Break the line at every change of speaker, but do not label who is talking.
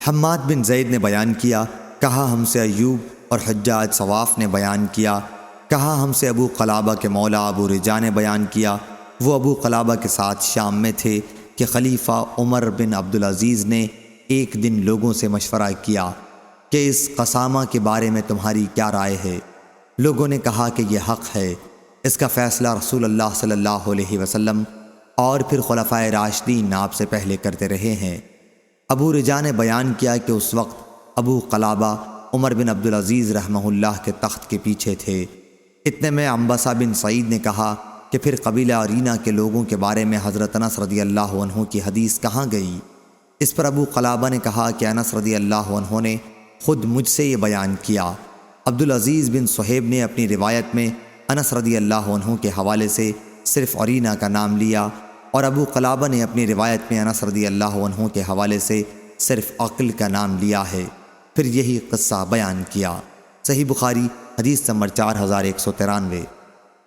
حماد بن زید نے بیان کیا، کہا ہم سے ایوب اور حجاج صواف نے بیان کیا، کہا ہم سے ابو قلابہ کے مولا ابو رجا نے بیان کیا۔ وہ ابو قلابہ کے ساتھ شام میں تھے کہ خلیفہ عمر بن عبدالعزیز نے ایک دن لوگوں سے مشورہ کیا کہ اس قسامہ کے بارے میں تمہاری کیا رائے ہے؟ لوگوں نے کہا کہ یہ حق ہے، اس کا فیصلہ رسول اللہ صلی اللہ علیہ وسلم اور پھر خلفائے راشدین آپ سے پہلے کرتے رہے ہیں۔ ابو رجا نے بیان کیا کہ اس وقت ابو قلابہ عمر بن عبدالعزیز رحمہ اللہ کے تخت کے پیچھے تھے۔ اتنے میں عنبسہ بن سعید نے کہا کہ پھر قبیلہ ارینا کے لوگوں کے بارے میں حضرت انس رضی اللہ عنہ کی حدیث کہاں گئی؟ اس پر ابو قلابہ نے کہا کہ انس رضی اللہ عنہ نے خود مجھ سے یہ بیان کیا۔ عبدالعزیز بن صہیب نے اپنی روایت میں انس رضی اللہ عنہ کے حوالے سے صرف ارینا کا نام لیا، اور ابو قلابہ نے اپنی روایت میں انس رضی اللہ عنہ کے حوالے سے صرف عقل کا نام لیا ہے، پھر یہی قصہ بیان کیا۔ صحیح بخاری حدیث نمبر 4193۔